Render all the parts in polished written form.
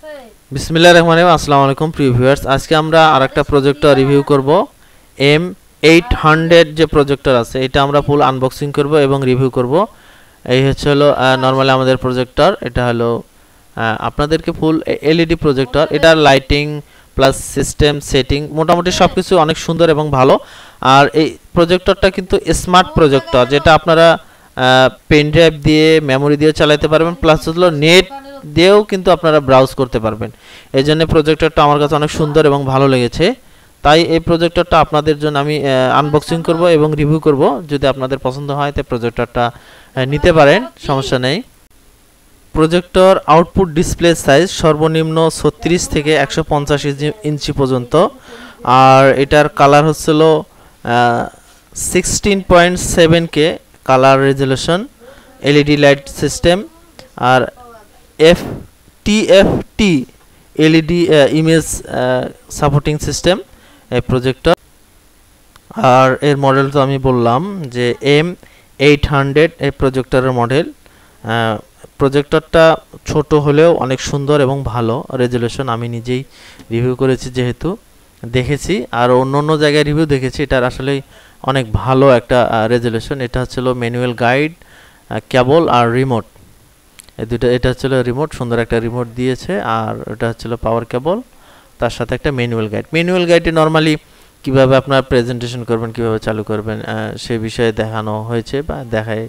বিসমিল্লাহির রহমানির রহিম। আসসালামু আলাইকুম প্রিয় ভিউয়ার্স, আজকে আমরা আরেকটা প্রজেক্টর রিভিউ করব। M800 যে প্রজেক্টর আছে এটা আমরা ফুল আনবক্সিং করব এবং রিভিউ করব। এই হলো নরমালি আমাদের প্রজেক্টর। এটা হলো আপনাদেরকে ফুল এলইডি প্রজেক্টর। এটার লাইটিং প্লাস সিস্টেম সেটিং মোটামুটি সবকিছু অনেক সুন্দর এবং ভালো। আর এই প্রজেক্টরটা কিন্তু স্মার্ট প্রজেক্টর, যেটা আপনারা পেন ড্রাইভ দিয়ে মেমোরি দিয়ে চালাতে পারবেন, প্লাস হলো নেট দিয়েও কিন্তু আপনারা ব্রাউজ করতে পারবেন। এই জন্য প্রজেক্টরটা আমার কাছে অনেক সুন্দর এবং ভালো লেগেছে। তাই এই প্রজেক্টরটা আপনাদের জন্য আমি আনবক্সিং করব এবং রিভিউ করব। যদি আপনাদের পছন্দ হয় তো প্রজেক্টরটা নিতে পারেন, সমস্যা নেই। প্রজেক্টর আউটপুট ডিসপ্লে সাইজ সর্বনিম্ন 36 থেকে 150 ইঞ্চি পর্যন্ত। আর এটার কালার হচ্ছিল 16.7K colour resolution, LED light system, আর TFT LED image supporting system এই প্রজেক্টর। আর এর মডেল তো আমি বললাম যে M800 এই প্রজেক্টরের মডেল। প্রজেক্টরটা ছোট হলেও অনেক সুন্দর এবং ভালো রেজুলেশন। আমি নিজেই রিভিউ করেছি, যেহেতু দেখেছি আর অন্য জায়গায় রিভিউ দেখেছি, এটার আসলে অনেক ভালো একটা রেজুলেশন। এটা হচ্ছিল ম্যানুয়াল গাইড, কেবল আর রিমোট, এই দুটো। এটা হচ্ছিল রিমোট, সুন্দর একটা রিমোট দিয়েছে। আর এটা হচ্ছিল পাওয়ার কেবল, তার সাথে একটা ম্যানুয়াল গাইড। ম্যানুয়াল গাইডে নর্মালি কিভাবে আপনার প্রেজেন্টেশন করবেন, কিভাবে চালু করবেন সে বিষয়ে দেখানো হয়েছে বা দেখায়,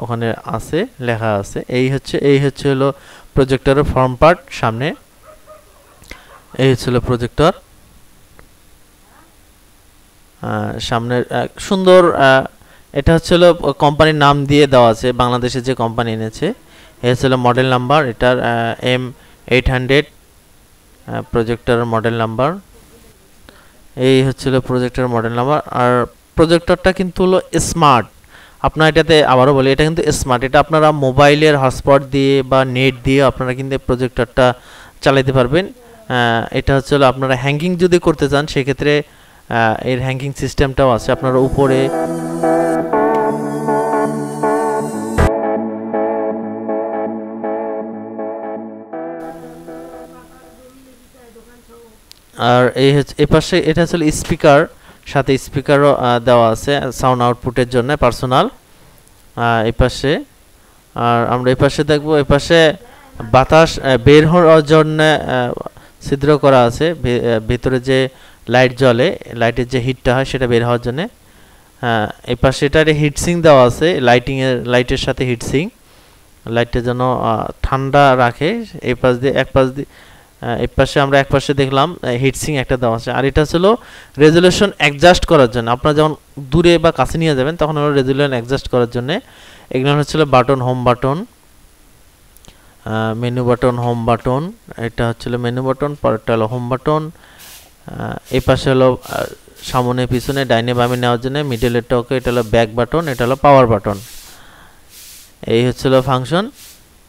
ওখানে আছে, লেখা আছে। এই হচ্ছে হলো প্রজেক্টরের ফর্ম পার্ট সামনে। এই হচ্ছিল প্রজেক্টর সামনের সুন্দর। এটা হচ্ছিল কোম্পানির নাম দিয়ে দেওয়া আছে, বাংলাদেশে যে কোম্পানি এনেছে। এই হচ্ছিল মডেল নাম্বার এটার, M800 প্রজেক্টরের মডেল নাম্বার। এই হচ্ছিল প্রজেক্টরের মডেল নাম্বার। আর প্রজেক্টরটা কিন্তু হলো স্মার্ট। আপনার এটাতে আবারও বলি, এটা কিন্তু স্মার্ট। এটা আপনারা মোবাইলের হটস্পট দিয়ে বা নেট দিয়ে আপনারা কিন্তু প্রজেক্টরটা চালাতে পারবেন। এটা হচ্ছে আপনারা হ্যাঙ্গিং যদি করতে চান, সেক্ষেত্রে এর হ্যাঙ্গিং সিস্টেমটাও আছে। আপনারা উপরে আর এই পাশে এটা হচ্ছে স্পিকার, সাথে স্পিকারও দেওয়া আছে সাউন্ড আউটপুটের জন্য পার্সোনাল। এই পাশে আর আমরা এই পাশে দেখবো, এই পাশে বাতাস বের হওয়ার জন্য ছিদ্র করা আছে। ভেতরে যে লাইট জ্বলে, লাইটের যে হিটটা হয় সেটা বের হওয়ার জন্য। এই পাশে এটার হিটসিং দেওয়া আছে, লাইটের সাথে হিটসিং, লাইটটা যেন ঠান্ডা রাখে। এই পাশ দিয়ে এই পাশে আমরা এক পাশে দেখলাম হিটসিং একটা দেওয়া আছে। আর এটা হলো রেজুলেশন অ্যাডজাস্ট করার জন্য, আপনারা যখন দূরে বা কাছে নিয়ে যাবেন তখন হলো রেজুলেশন অ্যাডজাস্ট করার জন্য। এগুলো হচ্ছিল button, home button, menu button, home button. এটা হচ্ছিল মেনু বাটন, পরেরটা হলো হোম বাটন। এই পাশে হলো সামনে পিছনে ডাইনে বামে নেওয়ার জন্য, মিডলেরটা ওকে, এটা হলো ব্যাক বাটন, এটা হলো পাওয়ার বাটন। এই হচ্ছিল ফাংশন।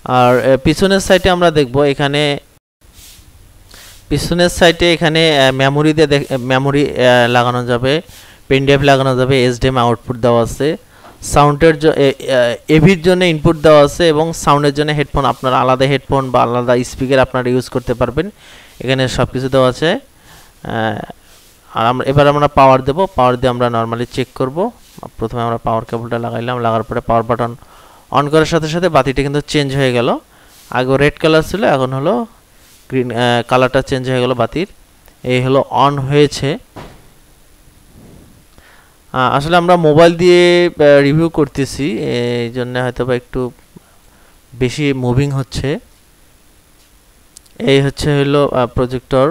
আর পিছনের সাইডে আমরা দেখব, এখানে পিছনের সাইডে এখানে মেমোরি লাগানো যাবে, পেন ড্রাইভ লাগানো যাবে, HDMI আউটপুট দেওয়া আছে, সাউন্ডের এভির জন্য ইনপুট দেওয়া আছে, এবং সাউন্ডের জন্য হেডফোন, আপনারা আলাদা হেডফোন বা আলাদা স্পিকার আপনারা ইউজ করতে পারবেন। এখানে সব কিছু দেওয়া আছে। আর এবার আমরা পাওয়ার দেব। পাওয়ার দিয়ে আমরা নর্মালি চেক করব। প্রথমে আমরা পাওয়ার কেবলটা লাগাইলাম, লাগার পরে পাওয়ার বাটন অন করার সাথে সাথে বাতিটা কিন্তু চেঞ্জ হয়ে গেল। আগে রেড কালার ছিল, এখন হলো গ্রিন কালারটা চেঞ্জ হয়ে গেল বাতির। এই হলো অন হয়েছে। আসলে আমরা মোবাইল দিয়ে রিভিউ করতেছি, এই জন্য হয়তো বা একটু বেশি মুভিং হচ্ছে। এই হলো প্রজেক্টর,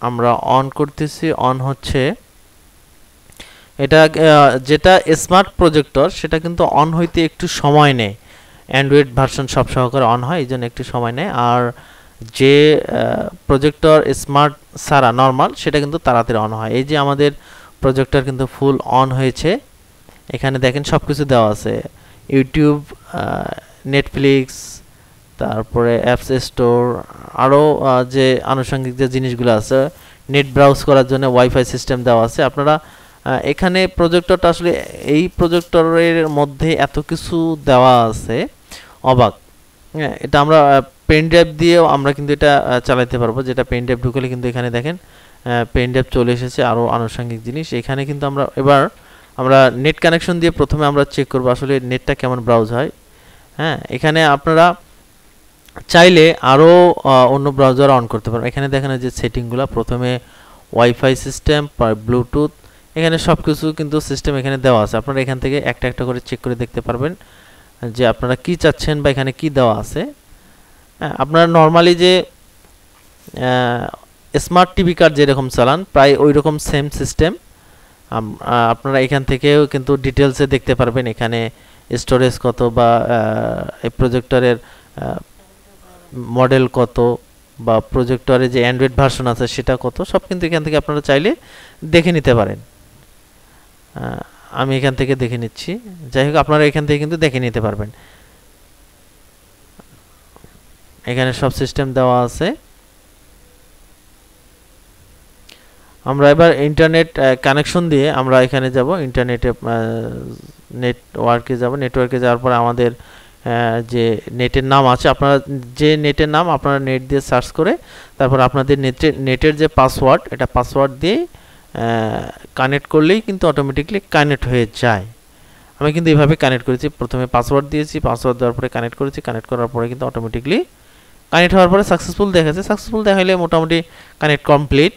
আমরা অন করতেছি, অন হচ্ছে। এটা যেটা স্মার্ট প্রজেক্টর সেটা কিন্তু অন হইতে একটু সময় নেয়। অ্যান্ড্রয়েড ভার্সন সব সহকারে অন হয়, এই জন্য একটু সময় নেয়। আর যে প্রজেক্টর স্মার্ট ছাড়া নর্মাল, সেটা কিন্তু তাড়াতাড়ি অন হয়। এই যে আমাদের প্রজেক্টর কিন্তু ফুল অন হয়েছে। এখানে দেখেন সব কিছু দেওয়া আছে, ইউটিউব, নেটফ্লিক্স, তারপরে অ্যাপস স্টোর, আরও যে আনুষঙ্গিক যে জিনিসগুলো আছে, নেট ব্রাউজ করার জন্য ওয়াইফাই সিস্টেম দেওয়া আছে। আপনারা এখানে প্রজেক্টরটা আসলে এই প্রজেক্টরের মধ্যে এত কিছু দেওয়া আছে, অবাক। এটা আমরা পেন ড্রাইভ দিয়েও আমরা কিন্তু এটা চালাতে পারবো, যেটা পেন ড্রাইভ ঢুকলে কিন্তু এখানে দেখেন পেন ড্রাইভ চলে এসেছে, আরও আনুষঙ্গিক জিনিস এখানে কিন্তু আমরা নেট কানেকশন দিয়ে প্রথমে আমরা চেক করবো আসলে নেটটা কেমন ব্রাউজ হয়। হ্যাঁ, এখানে আপনারা চাইলে আরও অন্য ব্রাউজার অন করতে পারবেন। এখানে দেখেন যে সেটিংগুলো, প্রথমে ওয়াইফাই সিস্টেম, ব্লুটুথ, এখানে সব কিছু কিন্তু সিস্টেম এখানে দেওয়া আছে। আপনারা এখান থেকে একটা একটা করে চেক করে দেখতে পারবেন যে আপনারা কি চাচ্ছেন বা এখানে কি দেওয়া আছে। আপনারা নর্মালি যে স্মার্ট টিভি কার্ড যেরকম চালান প্রায় ওই রকম সেম সিস্টেম আপনারা এখান থেকেও কিন্তু ডিটেলসে দেখতে পারবেন। এখানে স্টোরেজ কত বা এই প্রজেক্টরের মডেল কত বা প্রজেক্টরে যে অ্যান্ড্রয়েড ভার্সন আছে সেটা কত, সব কিন্তু এখান থেকে আপনারা চাইলে দেখে নিতে পারেন। আমি এখান থেকে দেখে নিচ্ছি। যাই হোক, আপনারা এখান থেকে কিন্তু দেখে নিতে পারবেন। এখানে সব সিস্টেম দেওয়া আছে। আমরা এবার ইন্টারনেট কানেকশন দিয়ে আমরা এখানে যাব, ইন্টারনেটে নেটওয়ার্কে যাব। নেটওয়ার্কে যাওয়ার পর আমাদের যে নেটের নাম আছে, আপনারা যে নেটের নাম আপনারা নেট দিয়ে সার্চ করে তারপর আপনাদের নেটের যে পাসওয়ার্ড, এটা পাসওয়ার্ড দিয়ে কানেক্ট করলেই কিন্তু অটোমেটিকলি কানেক্ট হয়ে যায়। আমি কিন্তু এইভাবে কানেক্ট করেছি, প্রথমে পাসওয়ার্ড দিয়েছি, পাসওয়ার্ড দেওয়ার পরে কানেক্ট করেছি, কানেক্ট করার পরে কিন্তু অটোমেটিকলি কানেক্ট হওয়ার পরে সাকসেসফুল দেখাচ্ছে। সাকসেসফুল দেখাইলে মোটামুটি কানেক্ট কমপ্লিট।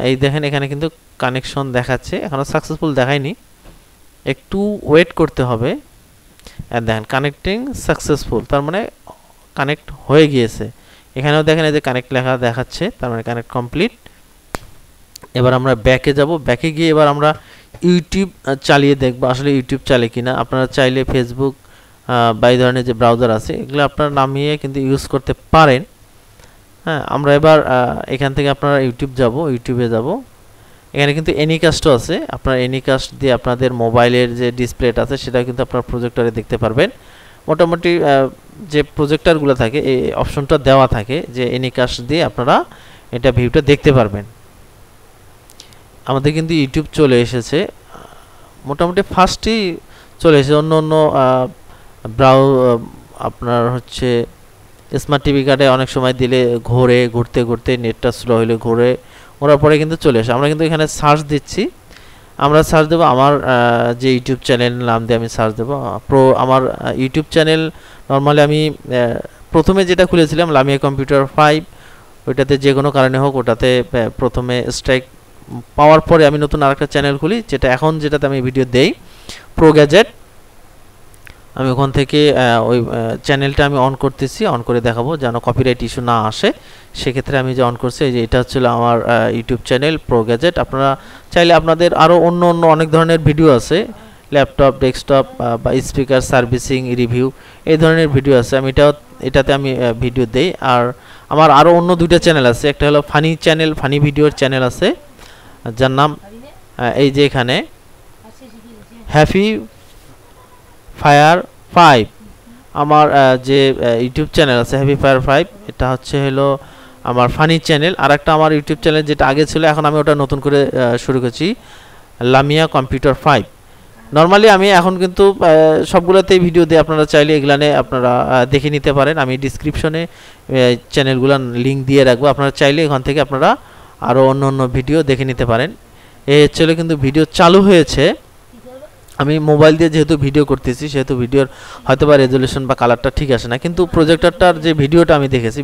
এই দেখেন এখানে কিন্তু কানেকশন দেখাচ্ছে, এখনও সাকসেসফুল দেখায়নি, একটু ওয়েট করতে হবে। দেখেন কানেক্টিং সাকসেসফুল, তার মানে কানেক্ট হয়ে গিয়েছে। এখানেও দেখেন এই যে কানেক্ট লেখা দেখাচ্ছে, তার মানে কানেক্ট কমপ্লিট। এবার আমরা ব্যাকে যাব। ব্যাকে গিয়ে এবার আমরা ইউটিউব চালিয়ে দেখব আসলে ইউটিউব চালে কিনা। আপনারা চাইলে ফেসবুক বা এই ধরনের যে ব্রাউজার আছে এগুলো আপনারা নামিয়ে কিন্তু ইউজ করতে পারেন। হ্যাঁ, আমরা এবার এখান থেকে আপনারা ইউটিউবে যাব। এখানে কিন্তু এনিকাস্টও আছে, আপনারা এনিকাস্ট দিয়ে আপনাদের মোবাইলের যে ডিসপ্লেটা আছে সেটা কিন্তু আপনারা প্রজেক্টরে দেখতে পারবেন। মোটামুটি যে প্রজেক্টরগুলো থাকে এই অপশনটা দেওয়া থাকে যে এনিকাস্ট দিয়ে আপনারা এটা ভিউটা দেখতে পারবেন। আমাদের কিন্তু ইউটিউব চলে এসেছে, মোটামুটি ফার্স্টেই চলে এসেছে। অন্য আপনার হচ্ছে স্মার্ট টিভি কার্ডে অনেক সময় দিলে ঘুরতে ঘুরতে নেটটা স্লো হলে ঘোরার পরে কিন্তু চলে আসে। আমরা কিন্তু এখানে সার্চ দিচ্ছি, আমরা সার্চ দেবো আমার যে ইউটিউব চ্যানেল নাম দিয়ে আমি সার্চ দেবো আমার ইউটিউব চ্যানেল। নর্মালি আমি প্রথমে যেটা খুলেছিলাম লামিয়া কম্পিউটার 5, ওইটাতে যে কোনো কারণে হোক ওটাতে প্রথমে স্ট্রাইক পাওয়ার পরে আমি নতুন আরেকটা চ্যানেল খুলি, যেটাতে আমি ভিডিও দেই, প্রো গ্যাজেট। আমি ওখান থেকে ওই চ্যানেলটা আমি অন করতেছি, অন করে দেখাবো যেন কপিরাইট ইস্যু না আসে। সেক্ষেত্রে আমি যে অন করছি, এই যে এটা হচ্ছিল আমার ইউটিউব চ্যানেল প্রো গ্যাজেট। আপনারা চাইলে আপনাদের আরও অন্য অনেক ধরনের ভিডিও আছে, ল্যাপটপ, ডেস্কটপ বা স্পিকার সার্ভিসিং, রিভিউ, এই ধরনের ভিডিও আছে। আমি এটাতে আমি ভিডিও দেই। আর আমার আরও অন্য দুইটা চ্যানেল আছে, একটা হলো ফানি চ্যানেল, ফানি ভিডিওর চ্যানেল আছে, যার নাম এই যে এখানে হ্যাপি ফায়ার 5। আমার যে ইউটিউব চ্যানেল আছে হ্যাপি ফায়ার 5, এটা হলো আমার ফানি চ্যানেল। আর একটা আমার ইউটিউব চ্যানেল যেটা আগে ছিল, এখন আমি ওটা নতুন করে শুরু করছি, লামিয়া কম্পিউটার 5। নর্মালি আমি এখন কিন্তু সবগুলোতেই ভিডিও দিই, আপনারা চাইলে এগুলানে আপনারা দেখে নিতে পারেন। আমি ডিসক্রিপশনে চ্যানেলগুলোর লিঙ্ক দিয়ে রাখবো, আপনারা চাইলে এখান থেকে আপনারা আরও অন্য ভিডিও দেখে নিতে পারেন। এই হচ্ছিল কিন্তু ভিডিও চালু হয়েছে। আমি মোবাইল দিয়ে যেহেতু ভিডিও করতেছি সেহেতু ভিডিওর হয়তো বা রেজলিউশন বা কালারটা ঠিক আসে না, কিন্তু প্রজেক্টরটার যে ভিডিওটা আমি দেখেছি,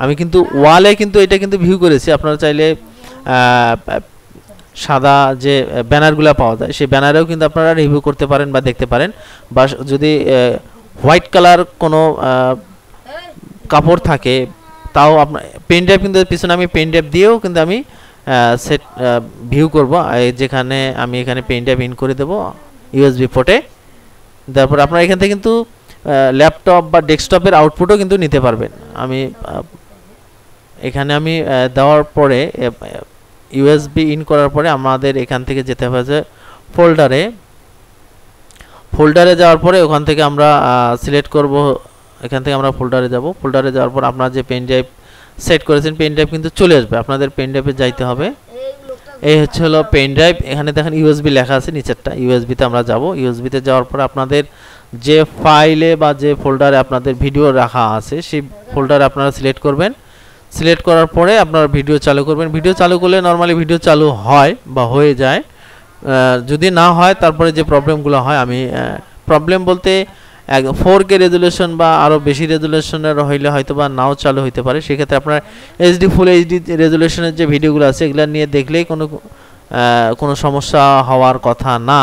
আমি কিন্তু ওয়ালে কিন্তু এটা কিন্তু ভিউ করেছি। আপনারা চাইলে সাদা যে ব্যানারগুলো পাওয়া যায় সেই ব্যানারেও কিন্তু আপনারা রিভিউ করতে পারেন বা দেখতে পারেন। বা যদি হোয়াইট কালার কোনো কাপড় থাকে তাও আপনার পেন ড্রাইভ কিন্তু পিছনে আমি পেন ড্রাইভ দিয়েও কিন্তু আমি সেট ভিউ করব। যেখানে আমি এখানে পেন ড্রাইভ ইন করে দেবো ইউএসবি পোর্টে, তারপর আপনারা এখান থেকে কিন্তু ল্যাপটপ বা ডেস্কটপের আউটপুটও কিন্তু নিতে পারবেন। আমি এখানে দেওয়ার পরে ইউএসবি ইন করার পরে আমাদের এখান থেকে যেতে হবে যে ফোল্ডারে যাওয়ার পরে ওখান থেকে আমরা সিলেক্ট করব। এখান থেকে আমরা ফোল্ডারে যাব। ফোল্ডারে যাওয়ার পর আপনারা যে পেন ড্রাইভ সেট করেছেন পেন ড্রাইভ কিন্তু চলে আসবে। আপনাদের পেন ড্রাইভে যাইতে হবে। এই হলো পেন ড্রাইভ। এখানে দেখেন ইউএসবি লেখা আছে নিচেরটা, ইউএসবিতে আমরা যাব। ইউএসবিতে যাওয়ার পর আপনাদের যে ফাইলে বা যে ফোল্ডারে আপনাদের ভিডিও রাখা আছে সেই ফোল্ডারে আপনারা সিলেক্ট করবেন। সিলেক্ট করার পরে আপনারা ভিডিও চালু করবেন। ভিডিও চালু করলে নর্মালি ভিডিও চালু হয় বা হয়ে যায়। যদি না হয় তারপরে যে প্রবলেমগুলো হয়, আমি প্রবলেম বলতে 4K রেজুলেশন বা আরও বেশি রেজুলেশনের হইলে হয়তো বা নাও চালু হইতে পারে। সেক্ষেত্রে আপনার ফুল এইচডি রেজুলেশনের যে ভিডিওগুলো আছে এগুলো নিয়ে দেখলেই কোনো সমস্যা হওয়ার কথা না।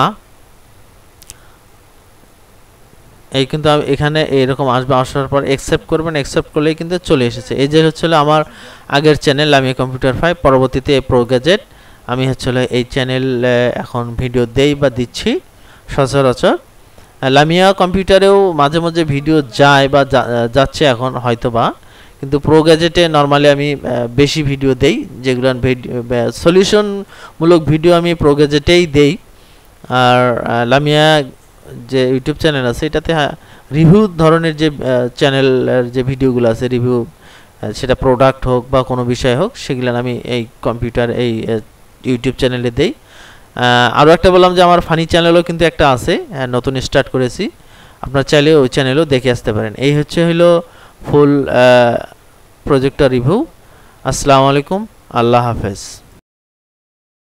এই কিন্তু এখানে এরকম আসবে, আসার পর অ্যাকসেপ্ট করবেন। অ্যাকসেপ্ট করলেই কিন্তু চলে এসেছে। এই যে হচ্ছিল আমার আগের চ্যানেল লামিয়া কম্পিউটার 5, পরবর্তীতে এই প্রো গ্যাজেট। আমি হচ্ছিল এই চ্যানেলে এখন ভিডিও দেই বা দিচ্ছি সচরাচর। লামিয়া কম্পিউটারেও মাঝে মাঝে ভিডিও যায় বা যাচ্ছে এখন হয়তো বা, কিন্তু প্রো গ্যাজেটে নর্মালি আমি বেশি ভিডিও দেই, যেগুলো সলিউশনমূলক ভিডিও আমি প্রো গ্যাজেটেই দেই। আর লামিয়া যে ইউটিউব চ্যানেল আছে এটাতে রিভিউ ধরনের যে চ্যানেলের যে ভিডিওগুলো আছে রিভিউ, সেটা প্রোডাক্ট হোক বা কোনো বিষয় হোক, সেগুলো আমি এই কম্পিউটার এই ইউটিউব চ্যানেলে দেই। আরও একটা বললাম যে আমার ফানি চ্যানেলও কিন্তু একটা আছে, নতুন স্টার্ট করেছি, আপনার চাইলে ওই চ্যানেলও দেখে আসতে পারেন। এই হলো ফুল প্রজেক্টর রিভিউ। আসসালামু আলাইকুম, আল্লাহ হাফেজ।